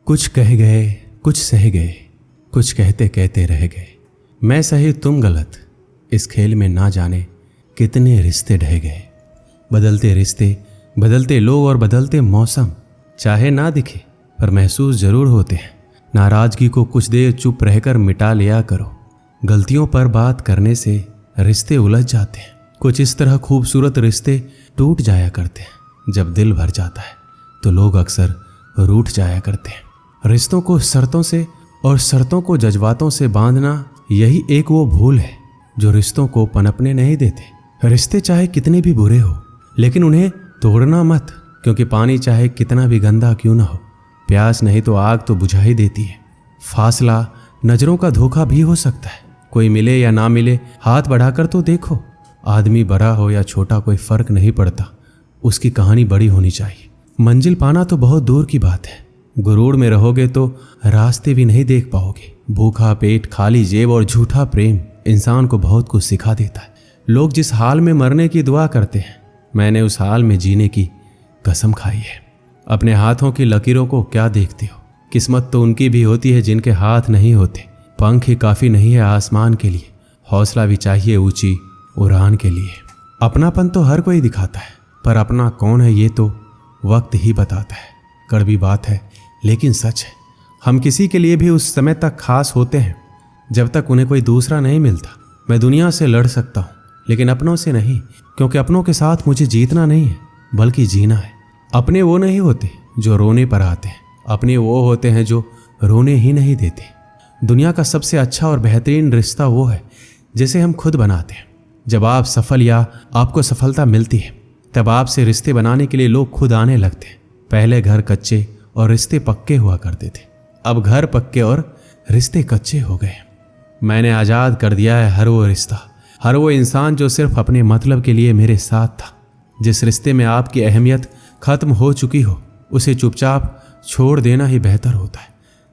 कुछ कह गए, कुछ सह गए, कुछ कहते कहते रह गए। मैं सही तुम गलत, इस खेल में ना जाने कितने रिश्ते ढह गए। बदलते रिश्ते, बदलते लोग और बदलते मौसम, चाहे ना दिखे पर महसूस जरूर होते हैं। नाराजगी को कुछ देर चुप रहकर मिटा लिया करो। गलतियों पर बात करने से रिश्ते उलझ जाते हैं। कुछ इस तरह खूबसूरत रिश्ते टूट जाया करते हैं। जब दिल भर जाता है तो लोग अक्सर रूठ जाया करते हैं। रिश्तों को शर्तों से और शर्तों को जज्बातों से बांधना, यही एक वो भूल है जो रिश्तों को पनपने नहीं देते। रिश्ते चाहे कितने भी बुरे हो, लेकिन उन्हें तोड़ना मत, क्योंकि पानी चाहे कितना भी गंदा क्यों ना हो, प्यास नहीं तो आग तो बुझा ही देती है। फासला नजरों का धोखा भी हो सकता है। कोई मिले या ना मिले, हाथ बढ़ाकर तो देखो। आदमी बड़ा हो या छोटा कोई फर्क नहीं पड़ता, उसकी कहानी बड़ी होनी चाहिए। मंजिल पाना तो बहुत दूर की बात है। गुरूर में रहोगे तो रास्ते भी नहीं देख पाओगे। भूखा पेट, खाली जेब और झूठा प्रेम इंसान को बहुत कुछ सिखा देता है। लोग जिस हाल में मरने की दुआ करते हैं, मैंने उस हाल में जीने की कसम खाई है। अपने हाथों की लकीरों को क्या देखते हो? किस्मत तो उनकी भी होती है जिनके हाथ नहीं होते। पंख ही काफ़ी नहीं है आसमान के लिए, हौसला भी चाहिए ऊंची उड़ान के लिए। अपनापन तो हर कोई दिखाता है, पर अपना कौन है ये तो वक्त ही बताता है। कड़वी बात है लेकिन सच है। हम किसी के लिए भी उस समय तक खास होते हैं जब तक उन्हें कोई दूसरा नहीं मिलता। मैं दुनिया से लड़ सकता हूँ, लेकिन अपनों से नहीं, क्योंकि अपनों के साथ मुझे जीतना नहीं है बल्कि जीना है। अपने वो नहीं होते जो रोने पर आते हैं, अपने वो होते हैं जो रोने ही नहीं देते। दुनिया का सबसे अच्छा और बेहतरीन रिश्ता वो है जिसे हम खुद बनाते हैं। जब आप सफल या आपको सफलता मिलती है, तब आपसे रिश्ते बनाने के लिए लोग खुद आने लगते हैं। पहले घर कच्चे और रिश्ते पक्के हुआ करते थे, अब घर पक्के और रिश्ते कच्चे हो गए। मैंने आज़ाद कर दिया है हर वो रिश्ता, हर वो इंसान जो सिर्फ अपने मतलब के लिए मेरे साथ था। जिस रिश्ते में आपकी अहमियत खत्म हो चुकी हो, उसे चुपचाप छोड़ देना ही बेहतर होता है।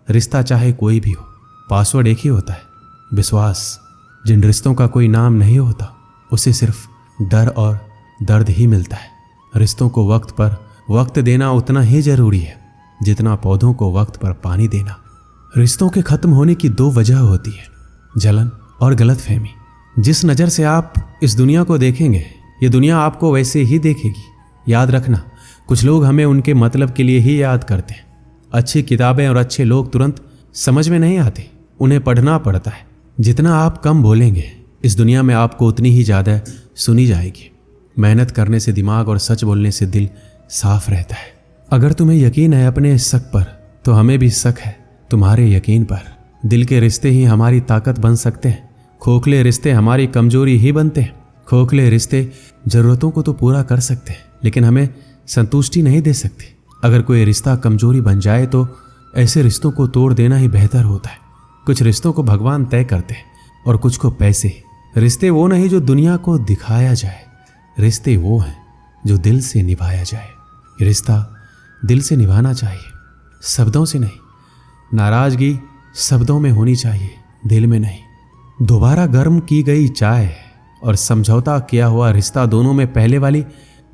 रिश्ता चाहे कोई भी हो, पासवर्ड एक ही होता है, विश्वास। जिन रिश्तों का कोई नाम नहीं होता, उसे सिर्फ डर और दर्द ही मिलता है। रिश्तों को वक्त पर वक्त देना उतना ही जरूरी है जितना पौधों को वक्त पर पानी देना। रिश्तों के खत्म होने की दो वजह होती है, जलन और गलतफहमी। जिस नज़र से आप इस दुनिया को देखेंगे, ये दुनिया आपको वैसे ही देखेगी। याद रखना, कुछ लोग हमें उनके मतलब के लिए ही याद करते हैं। अच्छी किताबें और अच्छे लोग तुरंत समझ में नहीं आते, उन्हें पढ़ना पड़ता है। जितना आप कम बोलेंगे, इस दुनिया में आपको उतनी ही ज़्यादा सुनी जाएगी। मेहनत करने से दिमाग और सच बोलने से दिल साफ रहता है। अगर तुम्हें यकीन है अपने शक पर, तो हमें भी शक है तुम्हारे यकीन पर। दिल के रिश्ते ही हमारी ताकत बन सकते हैं, खोखले रिश्ते हमारी कमजोरी ही बनते हैं। खोखले रिश्ते ज़रूरतों को तो पूरा कर सकते हैं, लेकिन हमें संतुष्टि नहीं दे सकते। अगर कोई रिश्ता कमजोरी बन जाए तो ऐसे रिश्तों को तोड़ देना ही बेहतर होता है। कुछ रिश्तों को भगवान तय करते हैं और कुछ को पैसे। रिश्ते वो नहीं जो दुनिया को दिखाया जाए, रिश्ते वो हैं जो दिल से निभाया जाए। रिश्ता दिल से निभाना चाहिए, शब्दों से नहीं। नाराजगी शब्दों में होनी चाहिए, दिल में नहीं। दोबारा गर्म की गई चाय और समझौता किया हुआ रिश्ता, दोनों में पहले वाली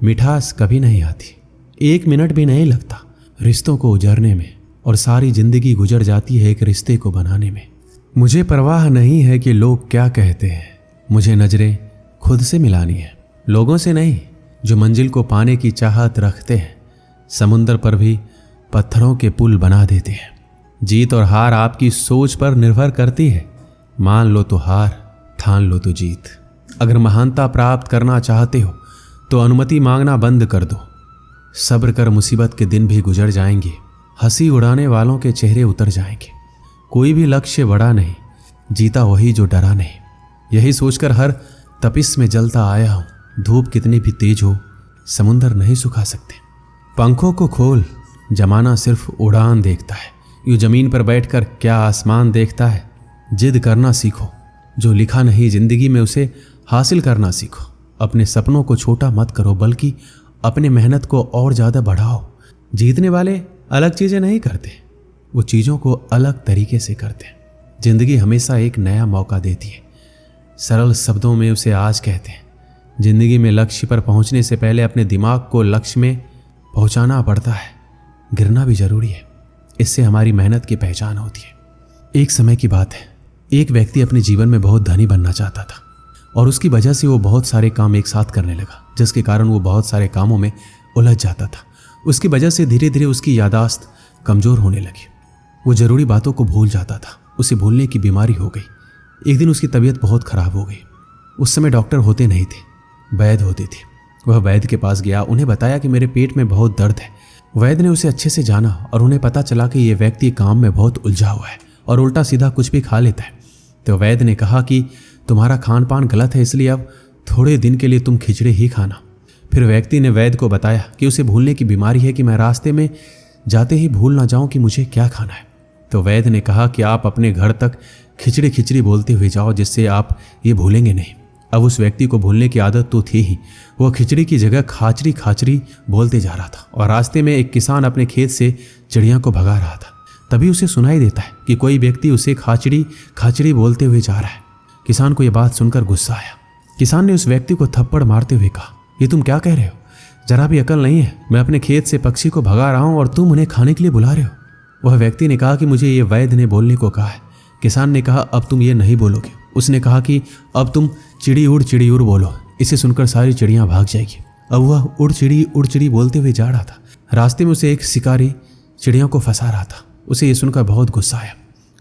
मिठास कभी नहीं आती। 1 मिनट भी नहीं लगता रिश्तों को उजरने में, और सारी जिंदगी गुजर जाती है एक रिश्ते को बनाने में। मुझे परवाह नहीं है कि लोग क्या कहते हैं, मुझे नजरें खुद से मिलानी है, लोगों से नहीं जो मंजिल को पाने की चाहत रखते हैं। समुंदर पर भी पत्थरों के पुल बना देते हैं। जीत और हार आपकी सोच पर निर्भर करती है। मान लो तो हार, ठान लो तो जीत। अगर महानता प्राप्त करना चाहते हो तो अनुमति मांगना बंद कर दो। सब्र कर, मुसीबत के दिन भी गुजर जाएंगे, हंसी उड़ाने वालों के चेहरे उतर जाएंगे। कोई भी लक्ष्य बड़ा नहीं, जीता वही जो डरा नहीं। यही सोचकर हर तपिश में जलता आया हूँ। धूप कितनी भी तेज हो, समुंदर नहीं सुखा सकते। पंखों को खोल, जमाना सिर्फ उड़ान देखता है। यूं जमीन पर बैठकर क्या आसमान देखता है। जिद करना सीखो, जो लिखा नहीं जिंदगी में उसे हासिल करना सीखो। अपने सपनों को छोटा मत करो, बल्कि अपने मेहनत को और ज़्यादा बढ़ाओ। जीतने वाले अलग चीज़ें नहीं करते, वो चीज़ों को अलग तरीके से करते हैं। जिंदगी हमेशा एक नया मौका देती है, सरल शब्दों में उसे आज कहते हैं। जिंदगी में लक्ष्य पर पहुंचने से पहले अपने दिमाग को लक्ष्य में पहुंचाना पड़ता है। गिरना भी जरूरी है, इससे हमारी मेहनत की पहचान होती है। एक समय की बात है, एक व्यक्ति अपने जीवन में बहुत धनी बनना चाहता था और उसकी वजह से वो बहुत सारे काम एक साथ करने लगा, जिसके कारण वो बहुत सारे कामों में उलझ जाता था। उसकी वजह से धीरे धीरे उसकी याददाश्त कमज़ोर होने लगी। वो ज़रूरी बातों को भूल जाता था। उसे भूलने की बीमारी हो गई। एक दिन उसकी तबीयत बहुत ख़राब हो गई। उस समय डॉक्टर होते नहीं थे, वैद्य होते थे। वह वैद्य के पास गया, उन्हें बताया कि मेरे पेट में बहुत दर्द है। वैद्य ने उसे अच्छे से जाना और उन्हें पता चला कि ये व्यक्ति काम में बहुत उलझा हुआ है और उल्टा सीधा कुछ भी खा लेता है। तो वैद्य ने कहा कि तुम्हारा खान पान गलत है, इसलिए अब थोड़े दिन के लिए तुम खिचड़ी ही खाना। फिर व्यक्ति ने वैद्य को बताया कि उसे भूलने की बीमारी है, कि मैं रास्ते में जाते ही भूल ना जाऊं कि मुझे क्या खाना है। तो वैद्य ने कहा कि आप अपने घर तक खिचड़ी खिचड़ी बोलते हुए जाओ, जिससे आप ये भूलेंगे नहीं। अब उस व्यक्ति को भूलने की आदत तो थी ही, वह खिचड़ी की जगह खाचरी खाचरी बोलते जा रहा था। और रास्ते में एक किसान अपने खेत से चिड़िया को भगा रहा था। तभी उसे सुनाई देता है कि कोई व्यक्ति उसे खाचड़ी खाचड़ी बोलते हुए जा रहा है। किसान को यह बात सुनकर गुस्सा आया। किसान ने उस व्यक्ति को थप्पड़ मारते हुए कहा, ये तुम क्या कह रहे हो? जरा भी अकल नहीं है। मैं अपने खेत से पक्षी को भगा रहा हूं और तुम उन्हें खाने के लिए बुला रहे हो। वह व्यक्ति ने कहा कि मुझे ये वैद्य ने बोलने को कहा है। किसान ने कहा, अब तुम ये नहीं बोलोगे। उसने कहा कि अब तुम चिड़ी उड़ बोलो। इसे सुनकर सारी चिड़ियाँ भाग जाएगी। अब वह उड़ चिड़ी बोलते हुए जा रहा था। रास्ते में उसे एक शिकारी चिड़ियों को फंसा रहा था। उसे ये सुनकर बहुत गुस्सा आया।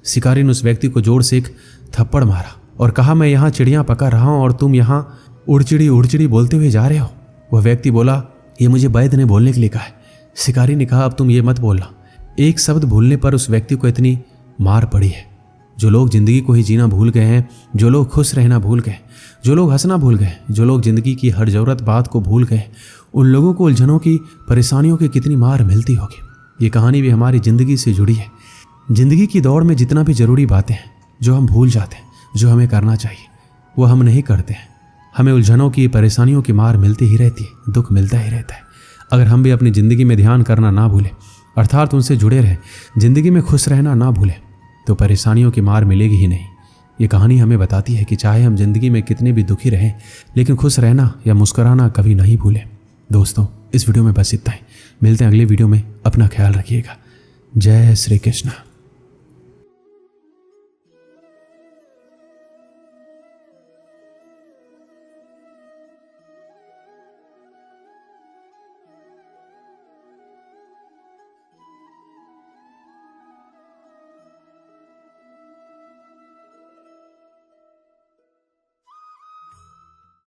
शिकारी ने उस व्यक्ति को जोर से एक थप्पड़ मारा और कहा, मैं यहाँ चिड़ियाँ पकड़ रहा हूँ और तुम यहाँ उड़ चिड़ी बोलते हुए जा रहे हो। वह व्यक्ति बोला, ये मुझे वैद्य ने बोलने के लिए कहा है। शिकारी ने कहा, अब तुम ये मत बोलना। एक शब्द भूलने पर उस व्यक्ति को इतनी मार पड़ी है। जो लोग जिंदगी को ही जीना भूल गए हैं, जो लोग खुश रहना भूल गए, जो लोग हंसना भूल गए, जो लोग जिंदगी की हर जरूरत बात को भूल गए, उन लोगों को उलझनों की परेशानियों की कितनी मार मिलती होगी। ये कहानी भी हमारी ज़िंदगी से जुड़ी है। जिंदगी की दौड़ में जितना भी ज़रूरी बातें हैं जो हम भूल जाते हैं, जो हमें करना चाहिए, वो हम नहीं करते हैं। हमें उलझनों की परेशानियों की मार मिलती ही रहती है, दुख मिलता ही रहता है। अगर हम भी अपनी ज़िंदगी में ध्यान करना ना भूलें, अर्थात उनसे जुड़े रहें, ज़िंदगी में खुश रहना ना भूलें, तो परेशानियों की मार मिलेगी ही नहीं। ये कहानी हमें बताती है कि चाहे हम जिंदगी में कितने भी दुखी रहें, लेकिन खुश रहना या मुस्कुराना कभी नहीं भूलें। दोस्तों, इस वीडियो में बस इतना ही। मिलते हैं अगले वीडियो में। अपना ख्याल रखिएगा। जय श्री कृष्ण।